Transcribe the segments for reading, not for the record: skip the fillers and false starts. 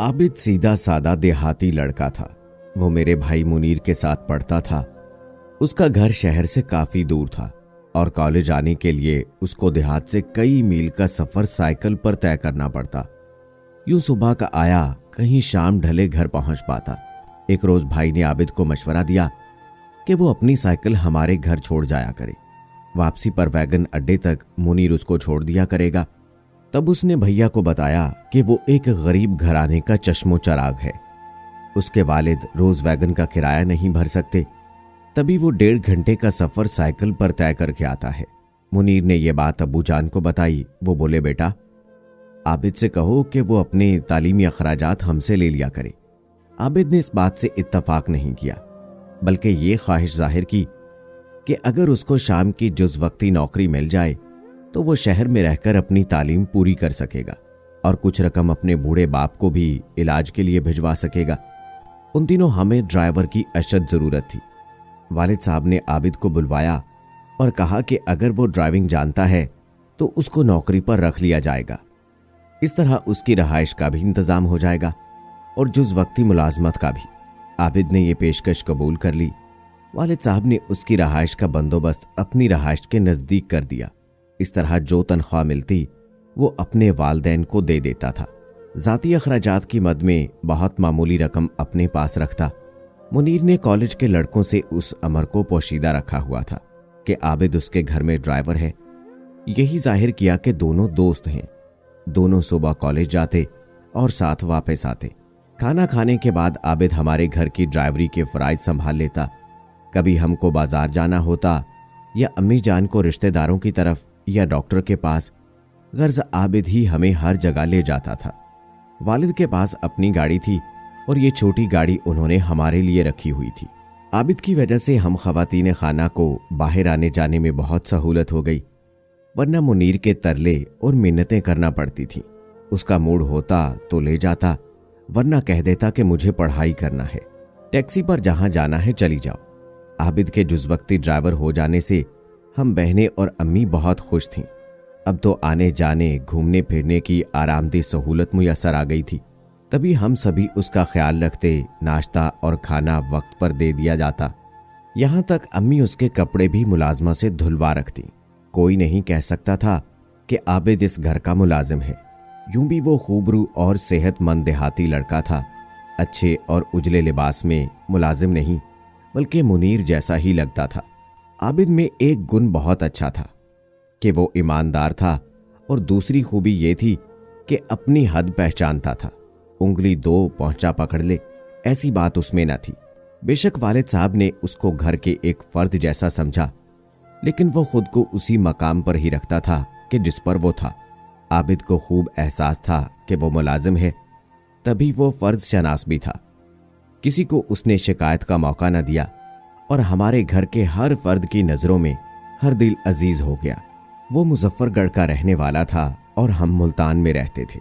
आबिद सीधा सादा देहाती लड़का था। वो मेरे भाई मुनीर के साथ पढ़ता था। उसका घर शहर से काफी दूर था और कॉलेज आने के लिए उसको देहात से कई मील का सफर साइकिल पर तय करना पड़ता। यूं सुबह का आया, कहीं शाम ढले घर पहुंच पाता। एक रोज भाई ने आबिद को मशवरा दिया कि वो अपनी साइकिल हमारे घर छोड़ जाया करे। वापसी पर वैगन अड्डे तक मुनीर उसको छोड़ दिया करेगा। तब उसने भैया को बताया कि वो एक गरीब घराने का चश्मो चराग है। उसके वालिद रोज वैगन का किराया नहीं भर सकते, तभी वो 1.5 घंटे का सफर साइकिल पर तय करके आता है। मुनीर ने यह बात अब्बू जान को बताई। वो बोले, बेटा आबिद से कहो कि वो अपने तालीमी अखराजात हमसे ले लिया करे। आबिद ने इस बात से इत्तफाक नहीं किया, बल्कि ये ख्वाहिश जाहिर की कि अगर उसको शाम की जुज़ वक्ती नौकरी मिल जाए तो वो शहर में रहकर अपनी तालीम पूरी कर सकेगा और कुछ रकम अपने बूढ़े बाप को भी इलाज के लिए भिजवा सकेगा। उन दिनों हमें ड्राइवर की अशद ज़रूरत थी। वालिद साहब ने आबिद को बुलवाया और कहा कि अगर वो ड्राइविंग जानता है तो उसको नौकरी पर रख लिया जाएगा। इस तरह उसकी रहाइश का भी इंतज़ाम हो जाएगा और जुज़ वक्ती मुलाजमत का भी। आबिद ने यह पेशकश कबूल कर ली। वालिद साहब ने उसकी रहाइश का बंदोबस्त अपनी रहाइश के नज़दीक कर दिया। इस तरह जो तनख्वाह मिलती वो अपने वालदैन को दे देता था। ज़ाती अखराजात की मद में बहुत मामूली रकम अपने पास रखता। मुनीर ने कॉलेज के लड़कों से उस अमर को पोशीदा रखा हुआ था कि आबिद उसके घर में ड्राइवर है। यही जाहिर किया कि दोनों दोस्त हैं। दोनों सुबह कॉलेज जाते और साथ वापस आते। खाना खाने के बाद आबिद हमारे घर की ड्राइवरी के फराइज संभाल लेता। कभी हमको बाजार जाना होता या अम्मी जान को रिश्तेदारों की तरफ या डॉक्टर के पास, गर्ज आबिद ही हमें हर जगह ले जाता था। वालिद के पास अपनी गाड़ी थी और ये छोटी गाड़ी उन्होंने हमारे लिए रखी हुई थी। आबिद की वजह से हम खवातीन खाना को बाहर आने जाने में बहुत सहूलत हो गई, वरना मुनीर के तरले और मिन्नतें करना पड़ती थी। उसका मूड होता तो ले जाता, वरना कह देता कि मुझे पढ़ाई करना है, टैक्सी पर जहां जाना है चली जाओ। आबिद के जुज़वक्ती ड्राइवर हो जाने से हम बहनें और अम्मी बहुत खुश थीं। अब तो आने जाने घूमने फिरने की आरामदेह सहूलत मुयस्सर आ गई थी। तभी हम सभी उसका ख्याल रखते, नाश्ता और खाना वक्त पर दे दिया जाता। यहाँ तक अम्मी उसके कपड़े भी मुलाजमा से धुलवा रखती। कोई नहीं कह सकता था कि आबिद इस घर का मुलाजिम है। यूं भी वो खूबरू और सेहतमंद देहाती लड़का था। अच्छे और उजले लिबास में मुलाजिम नहीं, बल्कि मुनीर जैसा ही लगता था। आबिद में एक गुण बहुत अच्छा था कि वो ईमानदार था और दूसरी खूबी ये थी कि अपनी हद पहचानता था। उंगली 2 पहुंचा पकड़ ले, ऐसी बात उसमें न थी। बेशक वालिद साहब ने उसको घर के एक फर्द जैसा समझा, लेकिन वो खुद को उसी मकाम पर ही रखता था कि जिस पर वो था। आबिद को खूब एहसास था कि वो मुलाजिम है, तभी वो फर्ज शनास भी था। किसी को उसने शिकायत का मौका न दिया और हमारे घर के हर फर्द की नज़रों में हर दिल अजीज हो गया। वो मुजफ्फरगढ़ का रहने वाला था और हम मुल्तान में रहते थे।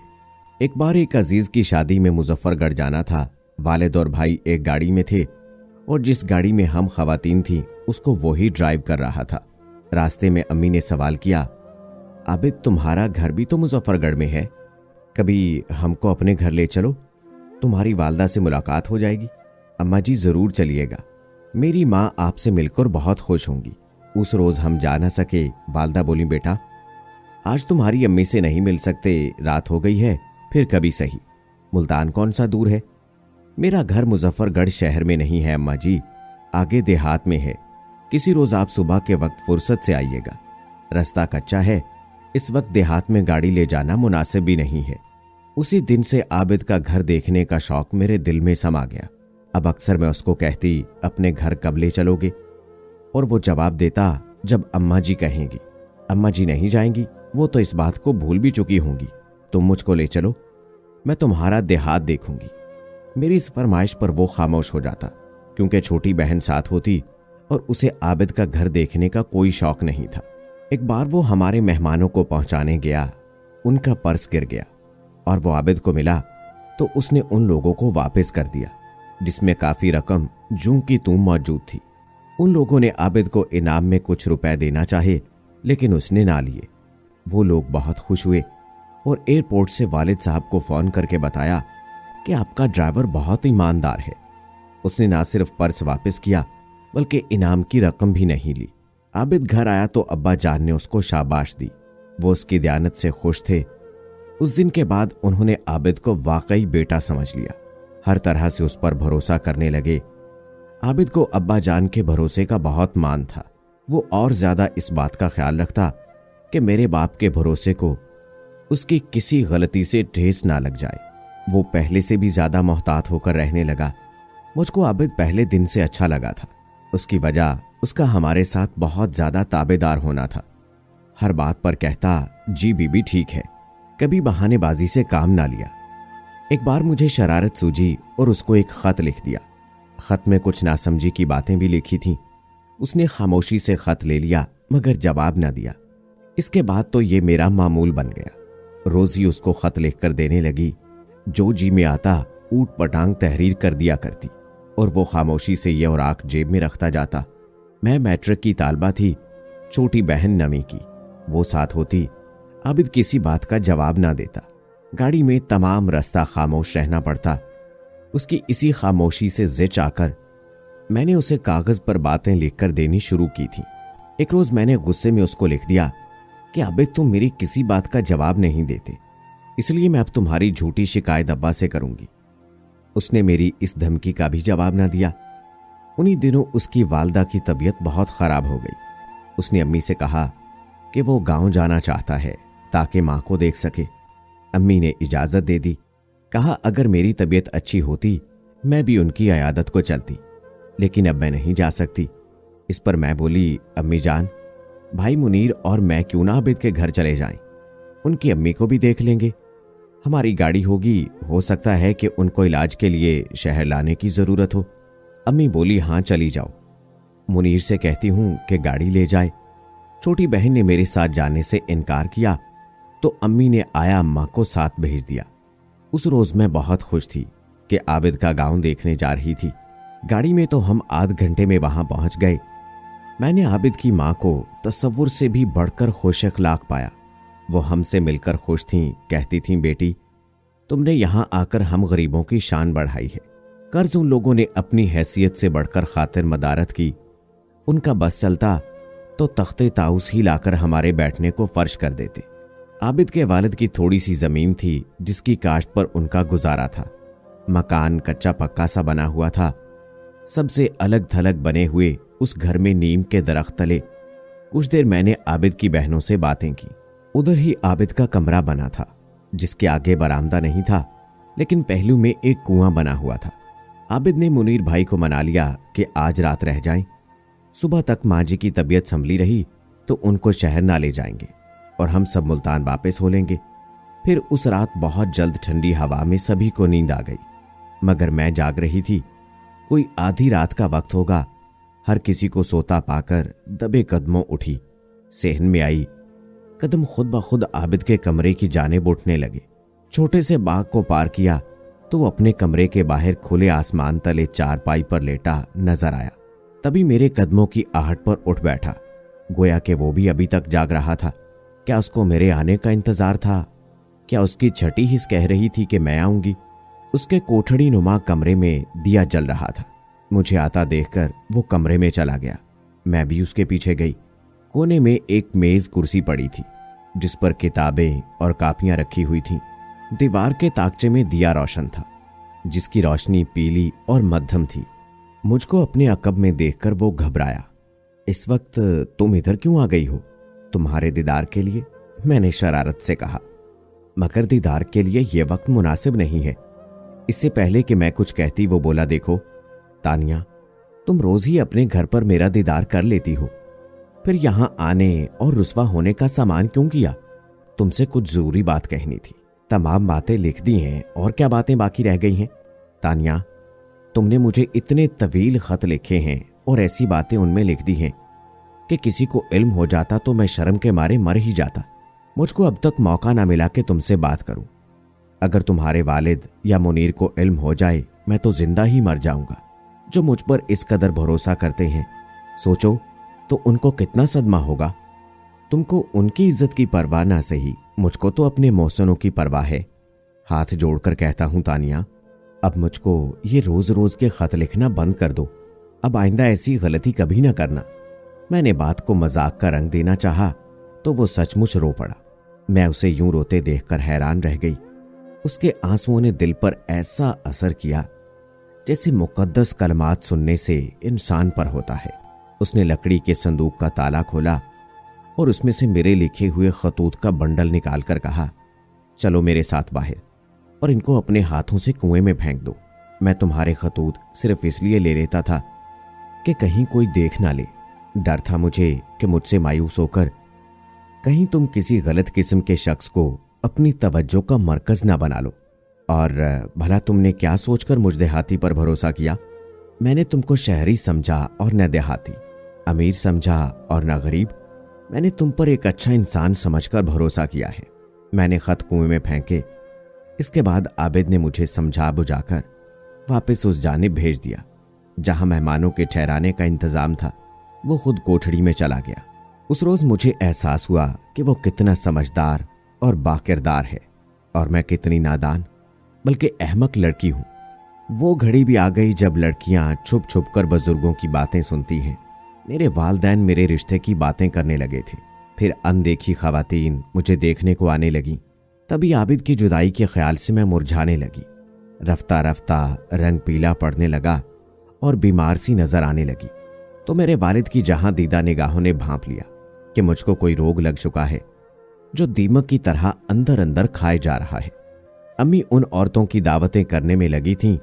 एक बार एक अजीज की शादी में मुजफ्फरगढ़ जाना था। वालिद और भाई एक गाड़ी में थे और जिस गाड़ी में हम खवातीन थीं उसको वो ही ड्राइव कर रहा था। रास्ते में अम्मी ने सवाल किया, आबिद तुम्हारा घर भी तो मुजफ्फरगढ़ में है, कभी हमको अपने घर ले चलो, तुम्हारी वालदा से मुलाकात हो जाएगी। अम्मा जी जरूर चलिएगा, मेरी माँ आपसे मिलकर बहुत खुश होंगी। उस रोज हम जा न सके। वालदा बोली, बेटा आज तुम्हारी अम्मी से नहीं मिल सकते, रात हो गई है, फिर कभी सही। मुल्तान कौन सा दूर है? मेरा घर मुजफ्फरगढ़ शहर में नहीं है अम्मा जी, आगे देहात में है। किसी रोज आप सुबह के वक्त फुर्सत से आइएगा। रास्ता कच्चा है, इस वक्त देहात में गाड़ी ले जाना मुनासिब भी नहीं है। उसी दिन से आबिद का घर देखने का शौक मेरे दिल में समा गया। अब अक्सर मैं उसको कहती, अपने घर कब ले चलोगे? और वो जवाब देता, जब अम्मा जी कहेंगी। अम्मा जी नहीं जाएंगी, वो तो इस बात को भूल भी चुकी होंगी। तुम मुझको ले चलो, मैं तुम्हारा देहात देखूंगी। मेरी इस फरमाइश पर वो खामोश हो जाता, क्योंकि छोटी बहन साथ होती और उसे आबिद का घर देखने का कोई शौक नहीं था। एक बार वो हमारे मेहमानों को पहुंचाने गया, उनका पर्स गिर गया और वो आबिद को मिला तो उसने उन लोगों को वापस कर दिया, जिसमें काफी रकम जूं की तूं मौजूद थी। उन लोगों ने आबिद को इनाम में कुछ रुपए देना चाहे, लेकिन उसने ना लिए। वो लोग बहुत खुश हुए और एयरपोर्ट से वालिद साहब को फोन करके बताया कि आपका ड्राइवर बहुत ईमानदार है। उसने ना सिर्फ पर्स वापस किया बल्कि इनाम की रकम भी नहीं ली। आबिद घर आया तो अब्बा जान ने उसको शाबाश दी। वो उसकी दयानत से खुश थे। उस दिन के बाद उन्होंने आबिद को वाकई बेटा समझ लिया। हर तरह से उस पर भरोसा करने लगे। आबिद को अब्बा जान के भरोसे का बहुत मान था। वो और ज्यादा इस बात का ख्याल रखता कि मेरे बाप के भरोसे को उसकी किसी गलती से ठेस ना लग जाए। वो पहले से भी ज्यादा मोहतात होकर रहने लगा। मुझको आबिद पहले दिन से अच्छा लगा था। उसकी वजह उसका हमारे साथ बहुत ज्यादा ताबेदार होना था। हर बात पर कहता, जी बीबी ठीक है, कभी बहानेबाजी से काम ना लिया। एक बार मुझे शरारत सूझी और उसको एक खत लिख दिया। खत में कुछ नासमझी की बातें भी लिखी थीं। उसने खामोशी से खत ले लिया मगर जवाब ना दिया। इसके बाद तो ये मेरा मामूल बन गया। रोज ही उसको खत लिखकर देने लगी। जो जी में आता ऊट पटांग तहरीर कर दिया करती और वो खामोशी से ये औराक जेब में रखता जाता। मैं मैट्रिक की तालबा थी, छोटी बहन नमी की। वो साथ होती। आबिद किसी बात का जवाब ना देता। गाड़ी में तमाम रास्ता खामोश रहना पड़ता। उसकी इसी खामोशी से जिच आकर मैंने उसे कागज पर बातें लिखकर देनी शुरू की थी। एक रोज मैंने गुस्से में उसको लिख दिया कि आबिद तुम मेरी किसी बात का जवाब नहीं देते, इसलिए मैं अब तुम्हारी झूठी शिकायत अब्बा से करूंगी। उसने मेरी इस धमकी का भी जवाब ना दिया। उन्हीं दिनों उसकी वालदा की तबीयत बहुत खराब हो गई। उसने अम्मी से कहा कि वो गांव जाना चाहता है ताकि मां को देख सके। अम्मी ने इजाजत दे दी। कहा अगर मेरी तबीयत अच्छी होती मैं भी उनकी अयादत को चलती, लेकिन अब मैं नहीं जा सकती। इस पर मैं बोली, अम्मी जान, भाई मुनीर और मैं क्यों ना आबिद के घर चले जाएं, उनकी अम्मी को भी देख लेंगे। हमारी गाड़ी होगी, हो सकता है कि उनको इलाज के लिए शहर लाने की जरूरत हो। अम्मी बोली, हाँ चली जाओ। मुनीर से कहती हूं कि गाड़ी ले जाए। छोटी बहन ने मेरे साथ जाने से इनकार किया तो अम्मी ने आया अम्मा को साथ भेज दिया। उस रोज मैं बहुत खुश थी कि आबिद का गांव देखने जा रही थी। गाड़ी में तो हम आध घंटे में वहां पहुंच गए। मैंने आबिद की मां को तसव्वुर से भी बढ़कर खुश अखलाक पाया। वो हमसे मिलकर खुश थीं। कहती थीं, बेटी तुमने यहां आकर हम गरीबों की शान बढ़ाई है। कर्ज उन लोगों ने अपनी हैसियत से बढ़कर खातिर मदारत की। उनका बस चलता तो तख्ते ताउस ही लाकर हमारे बैठने को फर्श कर देते। आबिद के वालिद की थोड़ी सी जमीन थी जिसकी काश्त पर उनका गुजारा था। मकान कच्चा पक्का सा बना हुआ था। सबसे अलग थलग बने हुए उस घर में नीम के दरख्त तले कुछ देर मैंने आबिद की बहनों से बातें की। उधर ही आबिद का कमरा बना था जिसके आगे बरामदा नहीं था, लेकिन पहलू में एक कुआं बना हुआ था। आबिद ने मुनीर भाई को मना लिया कि आज रात रह जाएं। सुबह तक माँ जी की तबीयत संभली रही तो उनको शहर ना ले जाएंगे और हम सब मुल्तान वापस हो लेंगे। फिर उस रात बहुत जल्द ठंडी हवा में सभी को नींद आ गई, मगर मैं जाग रही थी। कोई आधी रात का वक्त होगा। हर किसी को सोता पाकर दबे कदमों उठी, सेहन में आई। कदम खुद ब खुद आबिद के कमरे की जानिब उठने लगे। छोटे से बाग को पार किया तो वो अपने कमरे के बाहर खुले आसमान तले चारपाई पर लेटा नजर आया। तभी मेरे कदमों की आहट पर उठ बैठा, गोया कि वो भी अभी तक जाग रहा था। क्या उसको मेरे आने का इंतजार था? क्या उसकी छठी हिस्स कह रही थी कि मैं आऊंगी? उसके कोठड़ी नुमा कमरे में दिया जल रहा था। मुझे आता देखकर वो कमरे में चला गया। मैं भी उसके पीछे गई। कोने में एक मेज कुर्सी पड़ी थी जिस पर किताबें और कापियां रखी हुई थीं। दीवार के ताकचे में दिया रोशन था जिसकी रोशनी पीली और मध्यम थी। मुझको अपने अकब में देखकर वो घबराया। इस वक्त तुम इधर क्यों आ गई हो? तुम्हारे दीदार के लिए, मैंने शरारत से कहा। मगर दीदार के लिए यह वक्त मुनासिब नहीं है। इससे पहले कि मैं कुछ कहती वो बोला, देखो तानिया, तुम रोज ही अपने घर पर मेरा दीदार कर लेती हो, फिर यहां आने और रुस्वा होने का सामान क्यों किया? तुमसे कुछ जरूरी बात कहनी थी। तमाम बातें लिख दी हैं और क्या बातें बाकी रह गई हैं? तानिया, तुमने मुझे इतने तवील खत लिखे हैं और ऐसी बातें उनमें लिख दी हैं कि किसी को इल्म हो जाता तो मैं शर्म के मारे मर ही जाता। मुझको अब तक मौका ना मिला कि तुमसे बात करूं। अगर तुम्हारे वालिद या मुनीर को इल्म हो जाए मैं तो जिंदा ही मर जाऊंगा। जो मुझ पर इस कदर भरोसा करते हैं, सोचो तो उनको कितना सदमा होगा। तुमको उनकी इज्जत की परवाह ना सही, मुझको तो अपने मोहसनों की परवाह है। हाथ जोड़कर कहता हूं तानिया, अब मुझको ये रोज रोज के खत लिखना बंद कर दो। अब आइंदा ऐसी गलती कभी ना करना। मैंने बात को मजाक का रंग देना चाहा तो वो सचमुच रो पड़ा। मैं उसे यूं रोते देखकर हैरान रह गई। उसके आंसुओं ने दिल पर ऐसा असर किया जैसे मुकद्दस कलमात सुनने से इंसान पर होता है। उसने लकड़ी के संदूक का ताला खोला और उसमें से मेरे लिखे हुए खतूत का बंडल निकालकर कहा, चलो मेरे साथ बाहर और इनको अपने हाथों से कुएं में फेंक दो। मैं तुम्हारे खतूत सिर्फ इसलिए ले लेता था कि कहीं कोई देख ना ले। डर था मुझे कि मुझसे मायूस होकर कहीं तुम किसी गलत किस्म के शख्स को अपनी तवज्जो का मरकज ना बना लो। और भला तुमने क्या सोचकर मुझ देहाती पर भरोसा किया? मैंने तुमको शहरी समझा और न देहाती, अमीर समझा और न गरीब। मैंने तुम पर एक अच्छा इंसान समझकर भरोसा किया है। मैंने खत कुएं में फेंके। इसके बाद आबिद ने मुझे समझा बुझाकर वापस उस जानिब भेज दिया जहां मेहमानों के ठहराने का इंतजाम था। वो खुद कोठड़ी में चला गया। उस रोज मुझे एहसास हुआ कि वो कितना समझदार और बाकिरदार है और मैं कितनी नादान बल्कि अहमक लड़की हूं। वो घड़ी भी आ गई जब लड़कियां छुप छुप कर बुजुर्गों की बातें सुनती हैं। मेरे वालिदैन मेरे रिश्ते की बातें करने लगे थे। फिर अनदेखी खवातीन मुझे देखने को आने लगी। तभी आबिद की जुदाई के ख्याल से मैं मुरझाने लगी। रफ्ता रफ्ता रंग पीला पड़ने लगा और बीमार सी नजर आने लगी। तो मेरे वालिद की जहां दीदा निगाहों ने भांप लिया कि मुझको कोई रोग लग चुका है जो दीमक की तरह अंदर अंदर खाए जा रहा है। अम्मी उन औरतों की दावतें करने में लगी थीं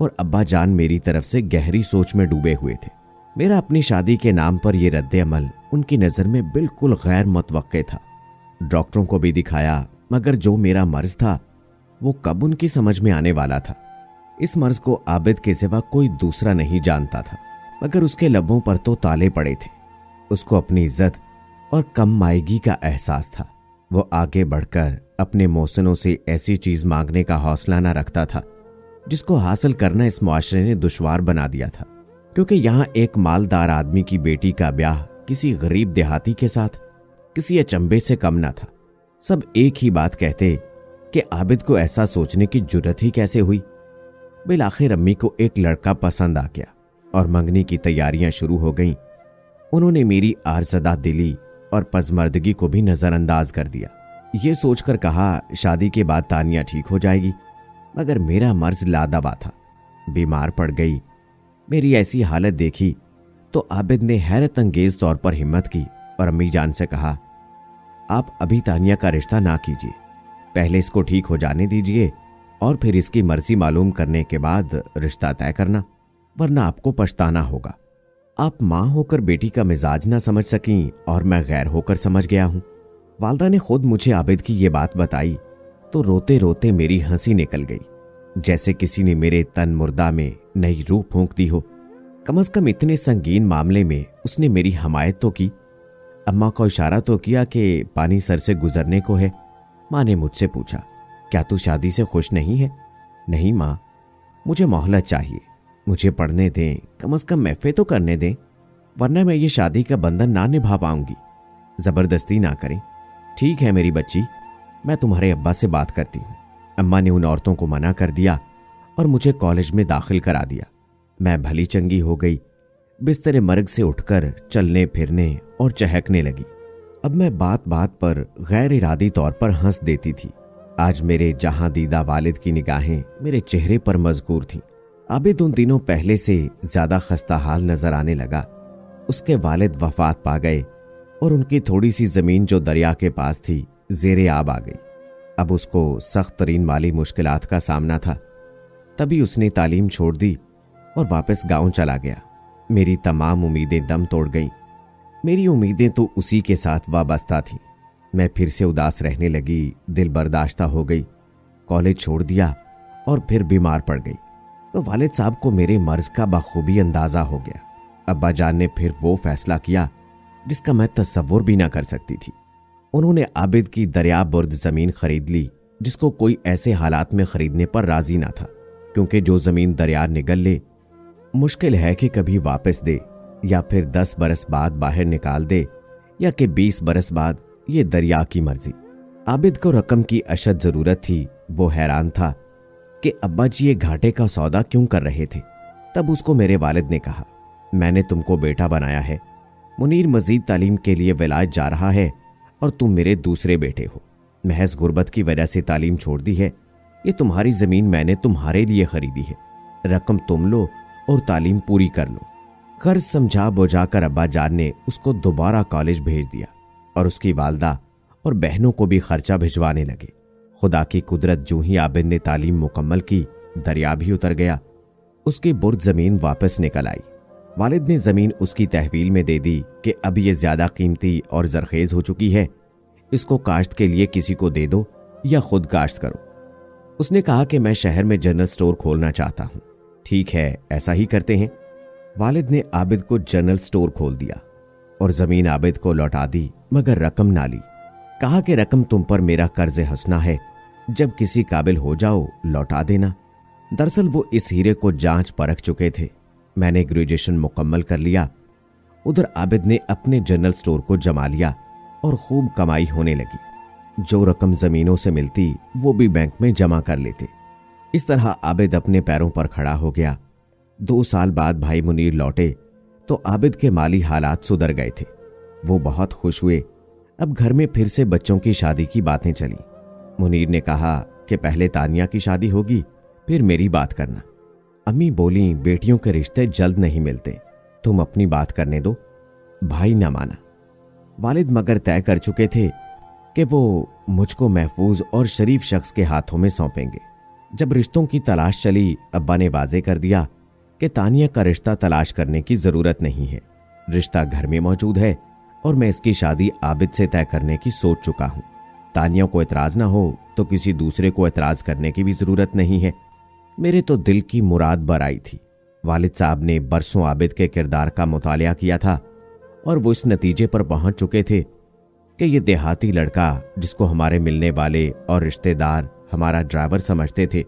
और अब्बा जान मेरी तरफ से गहरी सोच में डूबे हुए थे। मेरा अपनी शादी के नाम पर यह रद्द अमल उनकी नज़र में बिल्कुल गैर मुतवक्के था। डॉक्टरों को भी दिखाया, मगर जो मेरा मर्ज था वो कब उनकी समझ में आने वाला था। इस मर्ज को आबिद के सिवा कोई दूसरा नहीं जानता था, मगर उसके लबों पर तो ताले पड़े थे। उसको अपनी इज्जत और कम मायगी का एहसास था। वो आगे बढ़कर अपने मोहसिनों से ऐसी चीज मांगने का हौसला न रखता था जिसको हासिल करना इस मुआशरे ने दुश्वार बना दिया था, क्योंकि यहाँ एक मालदार आदमी की बेटी का ब्याह किसी गरीब देहाती के साथ किसी अचंभे से कम न था। सब एक ही बात कहते कि आबिद को ऐसा सोचने की जुर्रत ही कैसे हुई। बिलाखिर अम्मी को एक लड़का पसंद आ गया और मंगनी की तैयारियां शुरू हो गईं। उन्होंने मेरी आरज़दा दिली और पजमर्दगी को भी नजरअंदाज कर दिया। ये सोचकर कहा शादी के बाद तानिया ठीक हो जाएगी, मगर मेरा मर्ज लादवा था। बीमार पड़ गई। मेरी ऐसी हालत देखी तो आबिद ने हैरत अंगेज तौर पर हिम्मत की और अम्मी जान से कहा, आप अभी तानिया का रिश्ता ना कीजिए, पहले इसको ठीक हो जाने दीजिए और फिर इसकी मर्जी मालूम करने के बाद रिश्ता तय करना, वरना आपको पछताना होगा। आप माँ होकर बेटी का मिजाज ना समझ सकीं और मैं गैर होकर समझ गया हूं। वालदा ने खुद मुझे आबिद की ये बात बताई तो रोते रोते मेरी हंसी निकल गई, जैसे किसी ने मेरे तन मुर्दा में नई रूह फूंक दी हो। कम से कम इतने संगीन मामले में उसने मेरी हमायत तो की। अम्मा को इशारा तो किया कि पानी सर से गुजरने को है। माँ ने मुझसे पूछा, क्या तू शादी से खुश नहीं है? नहीं माँ, मुझे मोहलत चाहिए, मुझे पढ़ने दें, कम से कम महफे तो करने दें, वरना मैं ये शादी का बंधन ना निभा पाऊंगी। जबरदस्ती ना करें। ठीक है मेरी बच्ची, मैं तुम्हारे अब्बा से बात करती हूँ। अम्मा ने उन औरतों को मना कर दिया और मुझे कॉलेज में दाखिल करा दिया। मैं भली चंगी हो गई। बिस्तर मर्ग से उठकर चलने फिरने और चहकने लगी। अब मैं बात बात पर गैर इरादी तौर पर हंस देती थी। आज मेरे जहां दीदा वालिद की निगाहें मेरे चेहरे पर मजकूर थीं। आबिद उन दिनों पहले से ज्यादा खस्ता हाल नजर आने लगा। उसके वालिद वफात पा गए और उनकी थोड़ी सी जमीन जो दरिया के पास थी जेरे आब आ गई। अब उसको सख्त तरीन माली मुश्किलात का सामना था। तभी उसने तालीम छोड़ दी और वापस गांव चला गया। मेरी तमाम उम्मीदें दम तोड़ गईं। मेरी उम्मीदें तो उसी के साथ वाबस्ता थीं। मैं फिर से उदास रहने लगी, दिल बर्दाश्ता हो गई। कॉलेज छोड़ दिया और फिर बीमार पड़ गई तो वालिद साहब को मेरे मर्ज का बखूबी अंदाजा हो गया। अब्बा जान ने फिर वो फैसला किया जिसका मैं तसव्वुर भी ना कर सकती थी। उन्होंने आबिद की दरिया बुर्द जमीन खरीद ली, जिसको कोई ऐसे हालात में खरीदने पर राजी ना था, क्योंकि जो जमीन दरिया निगल ले मुश्किल है कि कभी वापस दे, या फिर 10 बरस बाद बाहर निकाल दे, या कि 20 बरस बाद। ये दरिया की मर्जी। आबिद को रकम की अशद जरूरत थी। वो हैरान था कि अब्बा जी ये घाटे का सौदा क्यों कर रहे थे। तब उसको मेरे वालिद ने कहा, मैंने तुमको बेटा बनाया है, मुनीर मजीद तालीम के लिए विलायत जा रहा है और तुम मेरे दूसरे बेटे हो। महज गुर्बत की वजह से तालीम छोड़ दी है। ये तुम्हारी जमीन मैंने तुम्हारे लिए खरीदी है, रकम तुम लो और तालीम पूरी कर लो। कर्ज समझा बुझाकर अब्बा जान ने उसको दोबारा कॉलेज भेज दिया और उसकी वालदा और बहनों को भी खर्चा भिजवाने लगे। खुदा की कुदरत, जो ही आबिद ने तालीम मुकम्मल की, दरिया भी उतर गया। उसकी बुर्द जमीन वापस निकल आई। वालिद ने जमीन उसकी तहवील में दे दी कि अब ये ज्यादा कीमती और जरखेज हो चुकी है, इसको काश्त के लिए किसी को दे दो या खुद काश्त करो। उसने कहा कि मैं शहर में जनरल स्टोर खोलना चाहता हूं। ठीक है, ऐसा ही करते हैं। वालिद ने आबिद को जनरल स्टोर खोल दिया और जमीन आबिद को लौटा दी, मगर रकम ना ली। कहा कि रकम तुम पर मेरा कर्ज हंसना है, जब किसी काबिल हो जाओ लौटा देना। दरअसल वो इस हीरे को जांच परख चुके थे। मैंने ग्रेजुएशन मुकम्मल कर लिया। उधर आबिद ने अपने जनरल स्टोर को जमा लिया और खूब कमाई होने लगी। जो रकम जमीनों से मिलती वो भी बैंक में जमा कर लेते। इस तरह आबिद अपने पैरों पर खड़ा हो गया। 2 साल बाद भाई मुनीर लौटे तो आबिद के माली हालात सुधर गए थे। वो बहुत खुश हुए। अब घर में फिर से बच्चों की शादी की बातें चली। मुनीर ने कहा कि पहले तानिया की शादी होगी, फिर मेरी बात करना। अम्मी बोली, बेटियों के रिश्ते जल्द नहीं मिलते, तुम अपनी बात करने दो। भाई न माना। वालिद मगर तय कर चुके थे कि वो मुझको महफूज और शरीफ शख्स के हाथों में सौंपेंगे। जब रिश्तों की तलाश चली, अब्बा ने वाजे कर दिया कि तानिया का रिश्ता तलाश करने की जरूरत नहीं है, रिश्ता घर में मौजूद है और मैं इसकी शादी आबिद से तय करने की सोच चुका हूं। तानिया को एतराज ना हो तो किसी दूसरे को एतराज करने की भी जरूरत नहीं है। मेरे तो दिल की मुराद बर आई थी। वालिद साहब ने बरसों आबिद के किरदार का मुतालिया किया था और वो इस नतीजे पर पहुंच चुके थे कि ये देहाती लड़का, जिसको हमारे मिलने वाले और रिश्तेदार हमारा ड्राइवर समझते थे,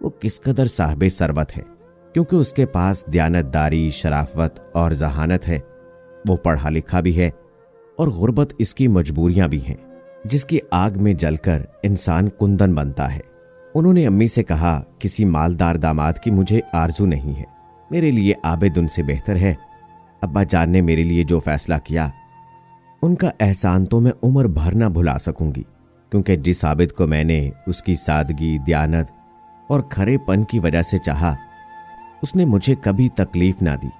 वो किस कदर साहिबे सरवत है, क्योंकि उसके पास दयानतदारी, शराफत और जहानत है। वो पढ़ा लिखा भी है और गुर्बत इसकी मजबूरियां भी हैं, जिसकी आग में जलकर इंसान कुंदन बनता है। उन्होंने अम्मी से कहा, किसी मालदार दामाद की मुझे आरजू नहीं है, मेरे लिए आबिद उनसे बेहतर है। अब्बा जान ने मेरे लिए जो फैसला किया, उनका एहसान तो मैं उम्र भर ना भुला सकूंगी, क्योंकि जिस आबिद को मैंने उसकी सादगी, दयानत और खरेपन की वजह से चाहा, उसने मुझे कभी तकलीफ ना दी।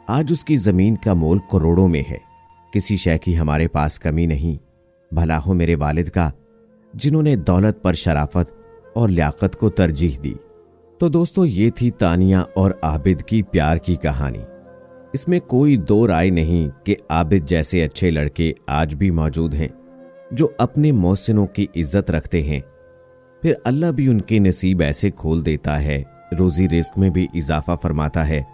आज उसकी जमीन का मोल करोड़ों में है। किसी शय की हमारे पास कमी नहीं। भला हो मेरे वालिद का, जिन्होंने दौलत पर शराफत और लियाकत को तरजीह दी। तो दोस्तों, ये थी तानिया और आबिद की प्यार की कहानी। इसमें कोई दो राय नहीं कि आबिद जैसे अच्छे लड़के आज भी मौजूद हैं, जो अपने मोहसिनों की इज्जत रखते हैं। फिर अल्लाह भी उनके नसीब ऐसे खोल देता है, रोजी रिस्क में भी इजाफा फरमाता है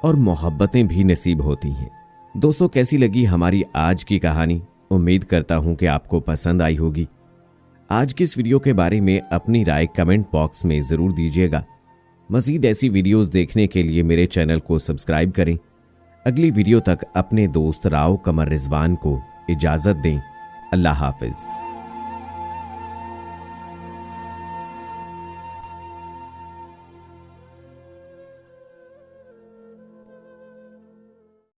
और मोहब्बतें भी नसीब होती हैं। दोस्तों, कैसी लगी हमारी आज की कहानी? उम्मीद करता हूं कि आपको पसंद आई होगी। आज की इस वीडियो के बारे में अपनी राय कमेंट बॉक्स में जरूर दीजिएगा। मजीद ऐसी वीडियोस देखने के लिए मेरे चैनल को सब्सक्राइब करें। अगली वीडियो तक अपने दोस्त राव कमर रिजवान को इजाजत दें। अल्लाह हाफिज।